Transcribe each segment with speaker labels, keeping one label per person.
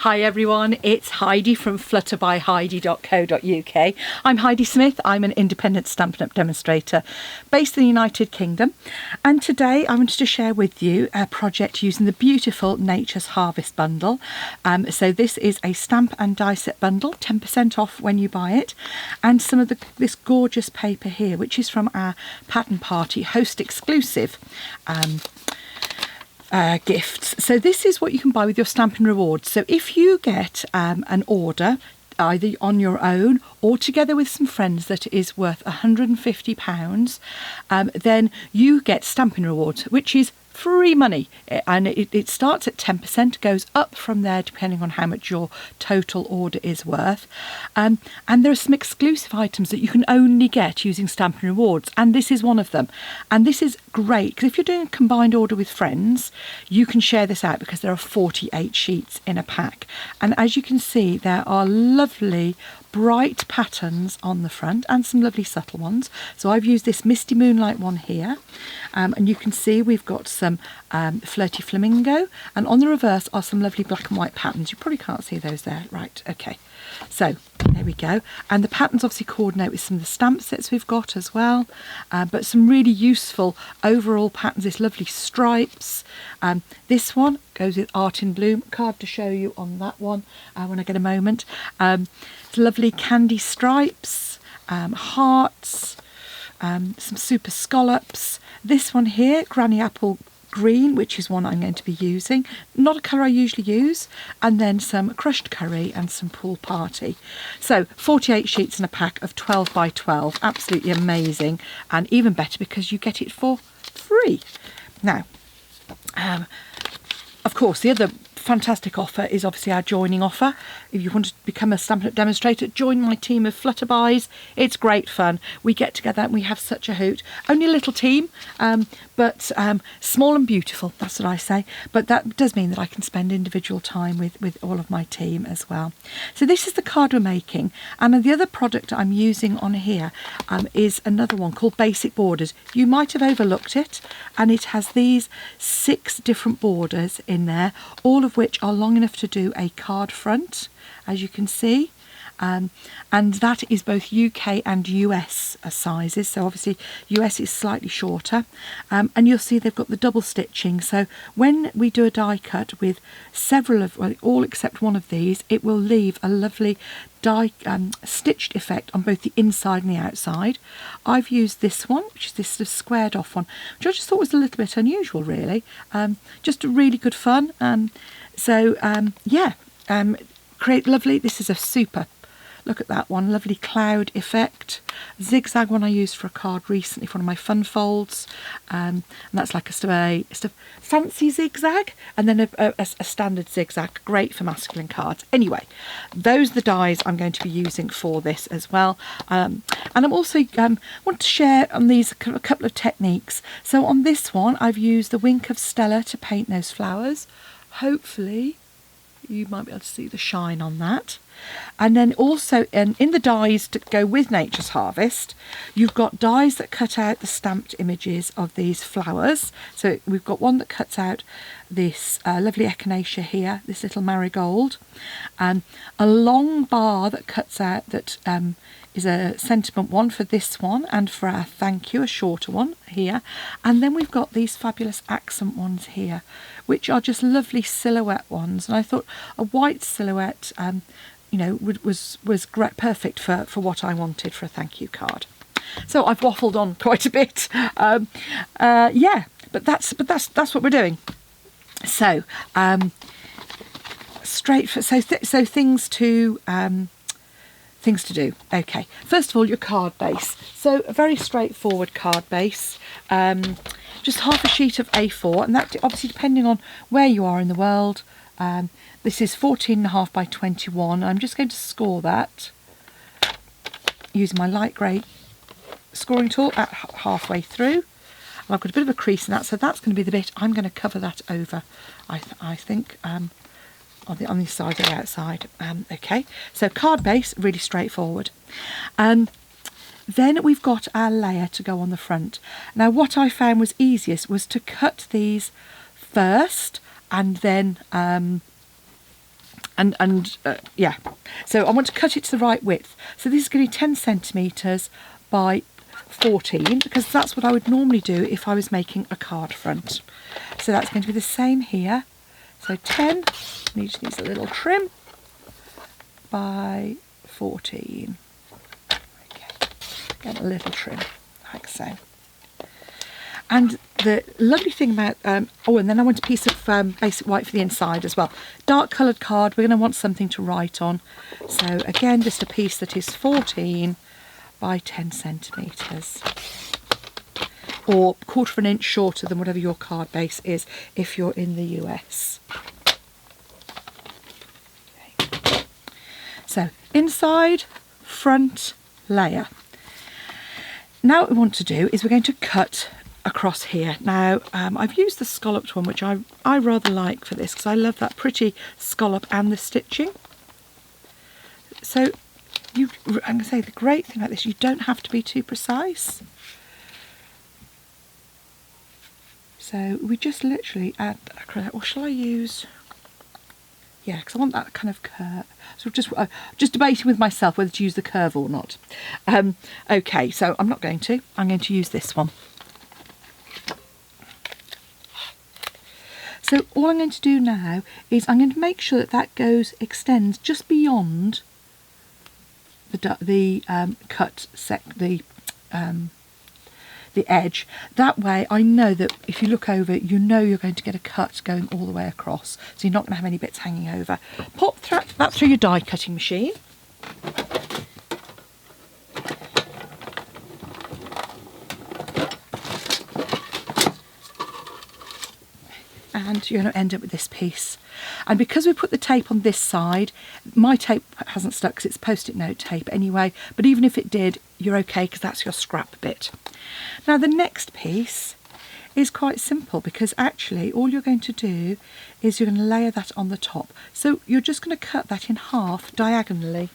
Speaker 1: Hi everyone, it's Heidi from flutterbyheidi.co.uk. I'm Heidi Smith. I'm an independent Stampin' Up! Demonstrator based in the United Kingdom, and today I wanted to share with you a project using the beautiful Nature's Harvest bundle. So this is a stamp and die set bundle, 10% off when you buy it, and some of this gorgeous paper here, which is from our Pattern Party host exclusive gifts. So this is what you can buy with your Stampin' Rewards. So if you get an order either on your own or together with some friends that is worth £150, then you get Stampin' Rewards, which is free money, and it starts at 10%, goes up from there depending on how much your total order is worth, and there are some exclusive items that you can only get using Stampin' Rewards, and this is one of them. And this is great because if you're doing a combined order with friends, you can share this out because there are 48 sheets in a pack, and as you can see there are lovely bright patterns on the front and some lovely subtle ones. So I've used this Misty Moonlight one here, and you can see we've got some Flirty Flamingo, and on the reverse are some lovely black and white patterns. You probably can't see those there, right? Okay, so there we go, and the patterns obviously coordinate with some of the stamp sets we've got as well, but some really useful overall patterns. This lovely stripes, this one goes with Art in Bloom card to show you on that one when I get a moment. Lovely candy stripes, hearts, some super scallops. This one here, Granny Apple Green, which is one I'm going to be using, not a colour I usually use, and then some crushed curry and some pool party. So 48 sheets in a pack of 12 by 12, absolutely amazing, and even better because you get it for free. Now, of course, the other fantastic offer is obviously our joining offer. If you want to become a Stampin' Up! Demonstrator, join my team of Flutterbys. It's great fun. We get together and we have such a hoot. Only a little team, but small and beautiful, that's what I say. But that does mean that I can spend individual time with all of my team as well. So this is the card we're making, and the other product I'm using on here is another one called Basic Borders. You might have overlooked it, and it has these 6 different borders in there, all of which are long enough to do a card front, as you can see, and that is both UK and US sizes. So obviously US is slightly shorter, and you'll see they've got the double stitching, so when we do a die cut with several of, well, all except one of these, it will leave a lovely die stitched effect on both the inside and the outside. I've used this one, which is this sort of squared off one, which I just thought was a little bit unusual really, just a really good fun. Create lovely, this is a super, look at that one, lovely cloud effect. Zigzag one I used for a card recently for one of my fun folds, and that's like a fancy zigzag, and then a standard zigzag, great for masculine cards. Anyway, those are the dies I'm going to be using for this as well, and I'm also want to share on these a couple of techniques. So on this one I've used the Wink of Stella to paint those flowers. Hopefully you might be able to see the shine on that. And then also in the dies to go with Nature's Harvest, you've got dies that cut out the stamped images of these flowers. So we've got one that cuts out this lovely echinacea here, this little marigold, a long bar that cuts out that is a sentiment one for this one, and for our thank you, a shorter one here. And then we've got these fabulous accent ones here, which are just lovely silhouette ones. And I thought a white silhouette, you know, was great, perfect for what I wanted for a thank you card. So I've waffled on quite a bit. Yeah, but that's what we're doing. So things to do. Okay, first of all, your card base. So a very straightforward card base, just half a sheet of A4, and that obviously depending on where you are in the world. This is 14.5 by 21. I'm just going to score that using my light grey scoring tool at halfway through. And I've got a bit of a crease in that, so that's going to be the bit I'm going to cover that over, I think, on the side or the outside. Okay, so card base, really straightforward. Then we've got our layer to go on the front. Now what I found was easiest was to cut these first and then Yeah. So I want to cut it to the right width. So this is going to be 10 centimetres by 14, because that's what I would normally do if I was making a card front. So that's going to be the same here. So 10, needs a little trim, by 14. Okay, get a little trim, like so. And the lovely thing about, oh, and then I want a piece of basic white for the inside as well. Dark coloured card, we're going to want something to write on. So again, just a piece that is 14 by 10 centimetres. Or 1/4 of an inch shorter than whatever your card base is if you're in the US. Okay. So inside, front, layer. Now what we want to do is we're going to cut across here. Now I've used the scalloped one, which I rather like for this because I love that pretty scallop and the stitching. So I'm going to say the great thing about this, you don't have to be too precise. So we just literally add acrylic, or shall I use, yeah, because I want that kind of curve. So just debating with myself whether to use the curve or not. Okay, so I'm not going to. I'm going to use this one. So all I'm going to do now is I'm going to make sure that that extends just beyond the edge. That way I know that if you look over, you know you're going to get a cut going all the way across, so you're not going to have any bits hanging over. Pop that through your die cutting machine. And you're going to end up with this piece. And because we put the tape on this side, my tape hasn't stuck because it's post-it note tape anyway, but even if it did, you're okay because that's your scrap bit. Now the next piece is quite simple, because actually all you're going to do is you're going to layer that on the top. So you're just going to cut that in half diagonally.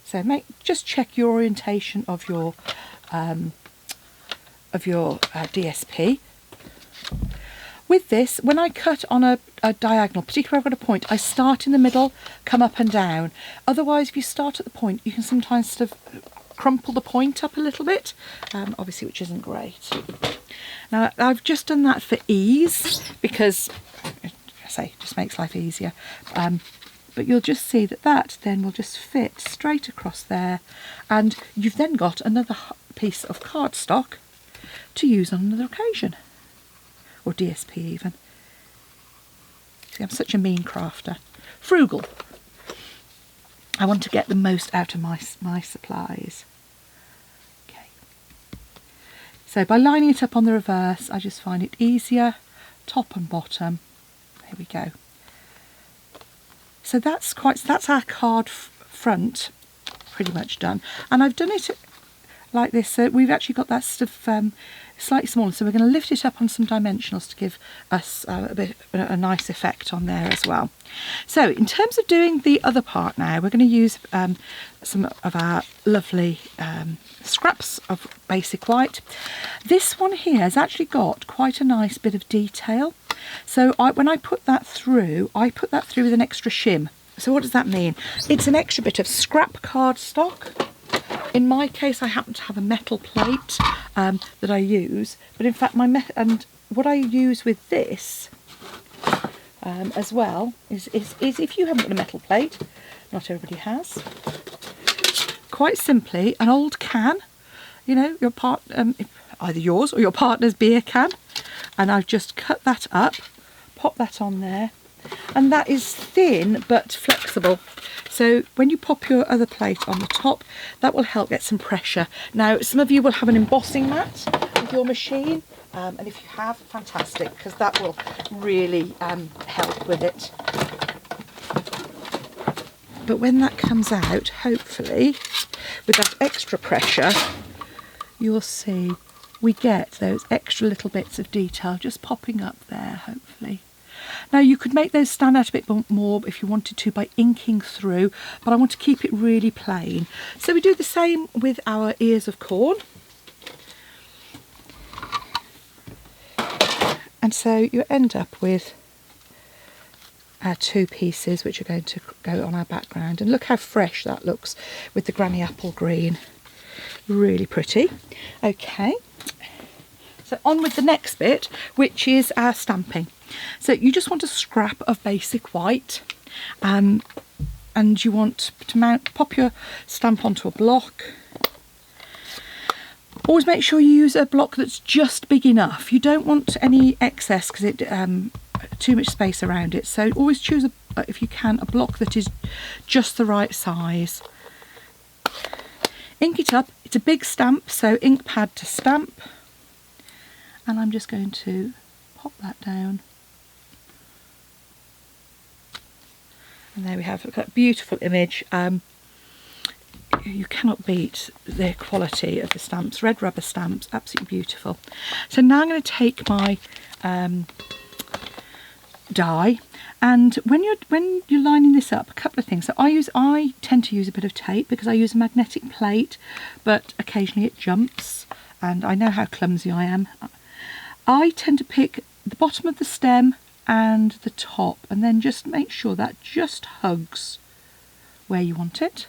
Speaker 1: So just check your orientation of your DSP. With this, when I cut on a diagonal, particularly if I've got a point, I start in the middle, come up and down. Otherwise, if you start at the point, you can sometimes sort of crumple the point up a little bit, obviously, which isn't great. Now, I've just done that for ease, because, I say, it just makes life easier. But you'll just see that then will just fit straight across there, and you've then got another piece of cardstock to use on another occasion, or DSP even. See, I'm such a mean crafter. Frugal. I want to get the most out of my supplies. Okay. So by lining it up on the reverse, I just find it easier, top and bottom. There we go. So that's our card front pretty much done, and I've done it like this. So we've actually got that sort of slightly smaller, so we're going to lift it up on some dimensionals to give us a nice effect on there as well. So in terms of doing the other part now, we're going to use some of our lovely scraps of basic white. This one here has actually got quite a nice bit of detail. So when I put that through, with an extra shim. So what does that mean? It's an extra bit of scrap cardstock. In my case, I happen to have a metal plate that I use, but in fact, what I use with this as well is if you haven't got a metal plate, not everybody has. Quite simply, an old can, you know, either yours or your partner's beer can, and I've just cut that up, pop that on there, and that is thin but flexible. So when you pop your other plate on the top, that will help get some pressure. Now, some of you will have an embossing mat with your machine, and if you have, fantastic, because that will really help with it. But when that comes out, hopefully, with that extra pressure, you'll see we get those extra little bits of detail just popping up there, hopefully. Now you could make those stand out a bit more if you wanted to by inking through, but I want to keep it really plain. So we do the same with our ears of corn. And so you end up with our 2 pieces which are going to go on our background, and look how fresh that looks with the granny apple green. Really pretty. Okay, so on with the next bit, which is our stamping. So you just want a scrap of basic white, and you want to pop your stamp onto a block. Always make sure you use a block that's just big enough. You don't want any excess because it too much space around it. So always choose, if you can, a block that is just the right size. Ink it up. It's a big stamp, so ink pad to stamp. And I'm just going to pop that down. And there we have a beautiful image. You cannot beat the quality of the stamps. Red rubber stamps, absolutely beautiful. So now I'm going to take my die, and when you're lining this up, a couple of things. So I tend to use a bit of tape because I use a magnetic plate, but occasionally it jumps, and I know how clumsy I am. I tend to pick the bottom of the stem and the top, and then just make sure that just hugs where you want it.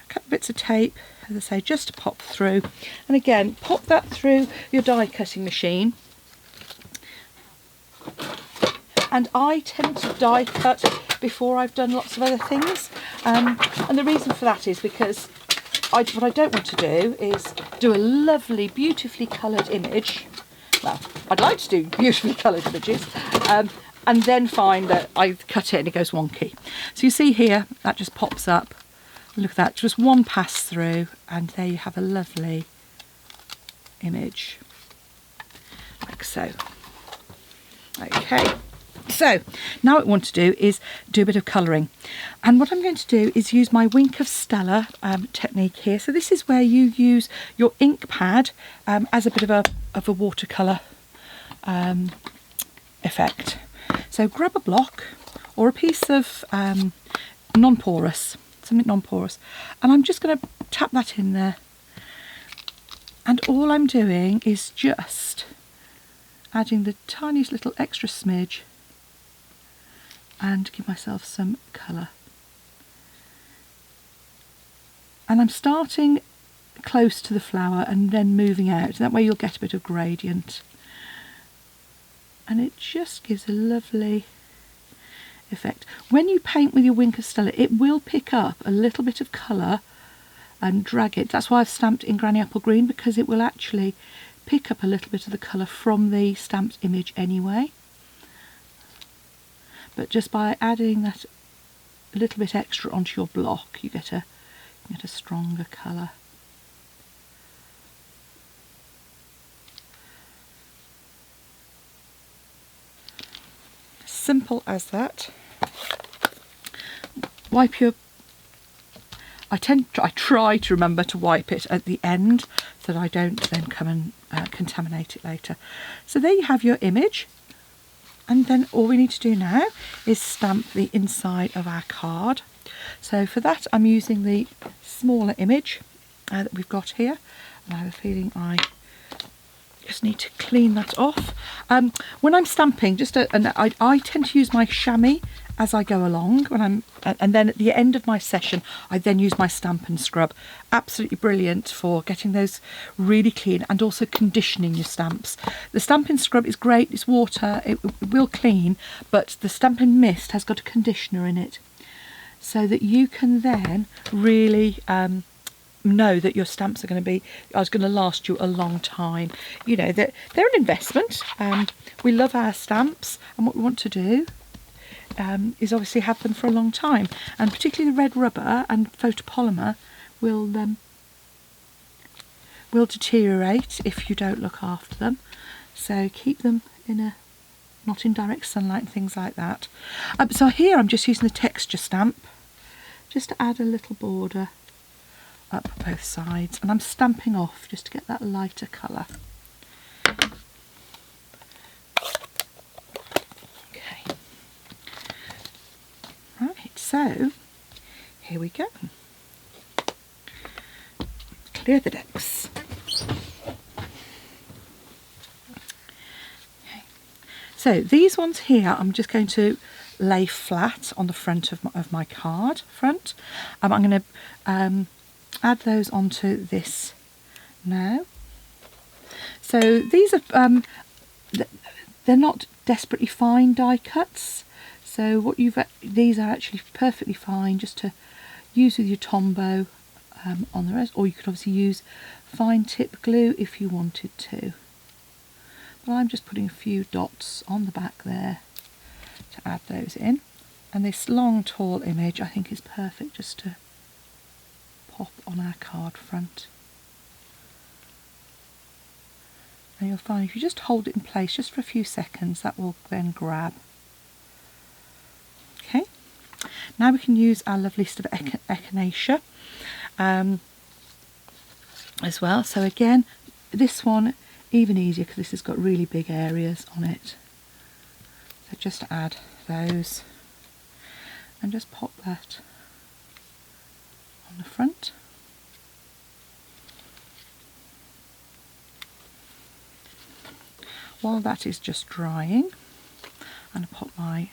Speaker 1: A couple of bits of tape, as I say, just to pop through, and again pop that through your die cutting machine. And I tend to die cut before I've done lots of other things, and the reason for that is because what I don't want to do is do a lovely, beautifully coloured image. Well, I'd like to do beautifully coloured images, and then find that I've cut it and it goes wonky. So you see here, that just pops up. Look at that, just one pass through, and there you have a lovely image, like so. Okay, so now what I want to do is do a bit of colouring, and what I'm going to do is use my Wink of Stella technique here. So this is where you use your ink pad as a bit of a watercolour effect. So grab a block or a piece of non-porous, something non-porous, and I'm just going to tap that in there, and all I'm doing is just adding the tiniest little extra smidge and give myself some colour. And I'm starting close to the flower and then moving out, that way you'll get a bit of gradient, and it just gives a lovely effect. When you paint with your Wink of Stella, it will pick up a little bit of colour and drag it. That's why I've stamped in Granny Apple Green, because it will actually pick up a little bit of the colour from the stamped image anyway. But just by adding that a little bit extra onto your block, you get a stronger colour. Simple as that. Wipe your... I try to remember to wipe it at the end so that I don't then come and contaminate it later. So there you have your image, and then all we need to do now is stamp the inside of our card. So for that I'm using the smaller image that we've got here, and I have a feeling I just need to clean that off. When I'm stamping, I tend to use my chamois as I go along, and then at the end of my session I then use my Stampin' scrub. Absolutely brilliant for getting those really clean and also conditioning your stamps. The Stampin' scrub is great, it's water, it will clean, but the Stampin' mist has got a conditioner in it, so that you can then really know that your stamps are going to last you a long time. You know that they're an investment. We love our stamps, and what we want to do is obviously have them for a long time, and particularly the red rubber and photopolymer will deteriorate if you don't look after them. So keep them not in direct sunlight and things like that. So here I'm just using the texture stamp just to add a little border up both sides, and I'm stamping off just to get that lighter colour. Okay, right, so here we go. Clear the decks. So these ones here, I'm just going to lay flat on the front of my card front. I'm going to add those onto this now. So these are they're not desperately fine die cuts. So these are actually perfectly fine just to use with your Tombow on the rest, or you could obviously use fine tip glue if you wanted to. But I'm just putting a few dots on the back there to add those in. And this long tall image I think is perfect just to pop on our card front. And you'll find if you just hold it in place just for a few seconds, that will then grab. Okay, now we can use our lovely sort of echinacea as well. So again, this one even easier because this has got really big areas on it. So just add those and just pop that on the front. While that is just drying, I'm going to pop my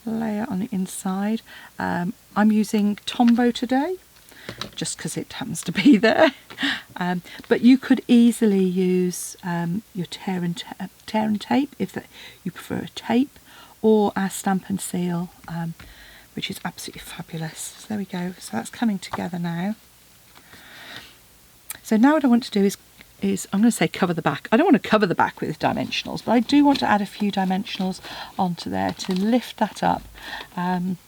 Speaker 1: layer on the inside. I'm using Tombow today, just because it happens to be there. But you could easily use your tear and tape if you prefer a tape, or our Stampin' seal, which is absolutely fabulous. So there we go. So that's coming together now. So now what I want to do is I'm going to say cover the back. I don't want to cover the back with dimensionals, but I do want to add a few dimensionals onto there to lift that up. And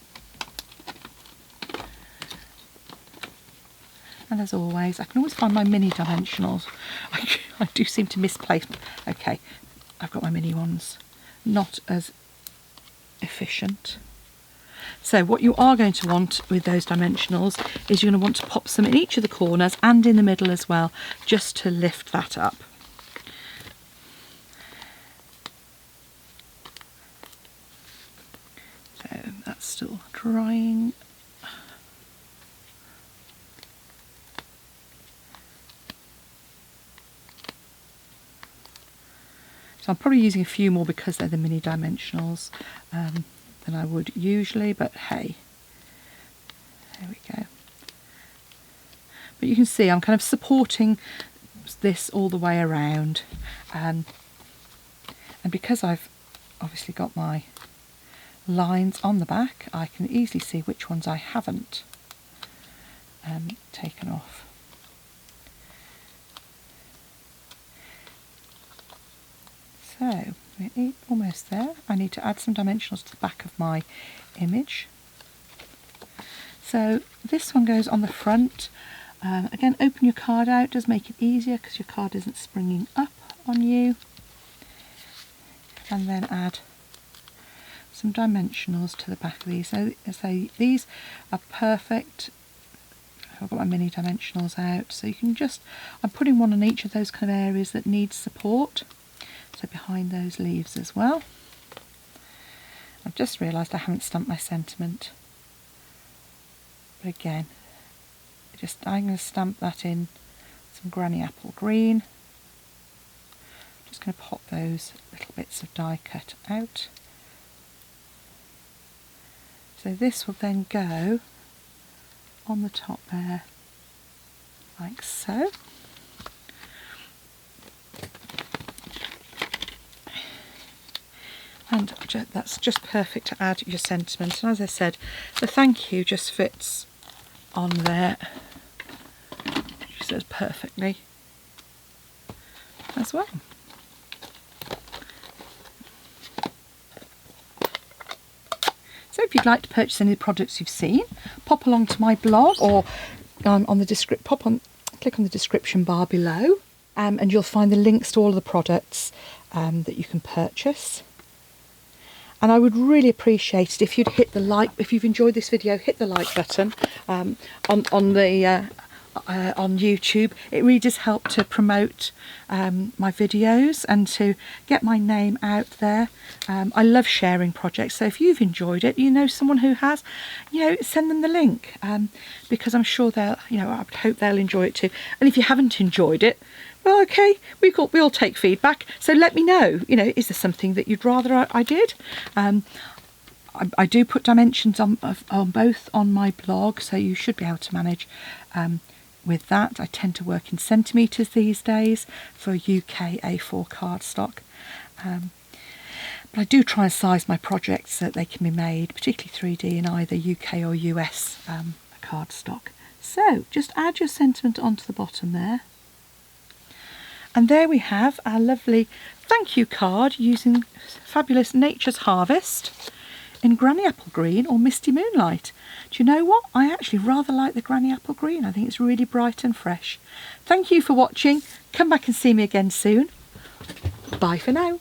Speaker 1: as always, I can always find my mini dimensionals. I do seem to misplace. Okay, I've got my mini ones. Not as efficient. So what you are going to want with those dimensionals is you're going to want to pop some in each of the corners and in the middle as well, just to lift that up. So that's still drying. So I'm probably using a few more because they're the mini dimensionals than I would usually, but hey, there we go. But you can see I'm kind of supporting this all the way around, and because I've obviously got my lines on the back, I can easily see which ones I haven't taken off. So we're almost there. I need to add some dimensionals to the back of my image. So this one goes on the front. Again, open your card out, does make it easier because your card isn't springing up on you. And then add some dimensionals to the back of these. So these are perfect. I've got my mini dimensionals out, so you can just, I'm putting one on each of those kind of areas that need support. So behind those leaves as well. I've just realised I haven't stamped my sentiment. But again, I'm going to stamp that in some Granny Apple Green. Just going to pop those little bits of die cut out. So this will then go on the top there, like so. And that's just perfect to add your sentiment. And as I said, the thank you just fits on there. She says perfectly as well. So if you'd like to purchase any of the products you've seen, pop along to my blog or click on the description bar below, and you'll find the links to all of the products that you can purchase. And I would really appreciate it if you'd hit the like. If you've enjoyed this video, hit the like button on YouTube. It really does help to promote my videos and to get my name out there. I love sharing projects, so if you've enjoyed it, you know someone who has, send them the link, because I'm sure I would hope they'll enjoy it too. And if you haven't enjoyed it, Well, okay, we all take feedback. So let me know, you know, is there something that you'd rather I did? I do put dimensions on both on my blog, so you should be able to manage with that. I tend to work in centimetres these days for UK A4 cardstock. But I do try and size my projects so that they can be made, particularly 3D, in either UK or US cardstock. So just add your sentiment onto the bottom there. And there we have our lovely thank you card using fabulous Nature's Harvest in Granny Apple Green or Misty Moonlight. Do you know what? I actually rather like the Granny Apple Green. I think it's really bright and fresh. Thank you for watching. Come back and see me again soon. Bye for now.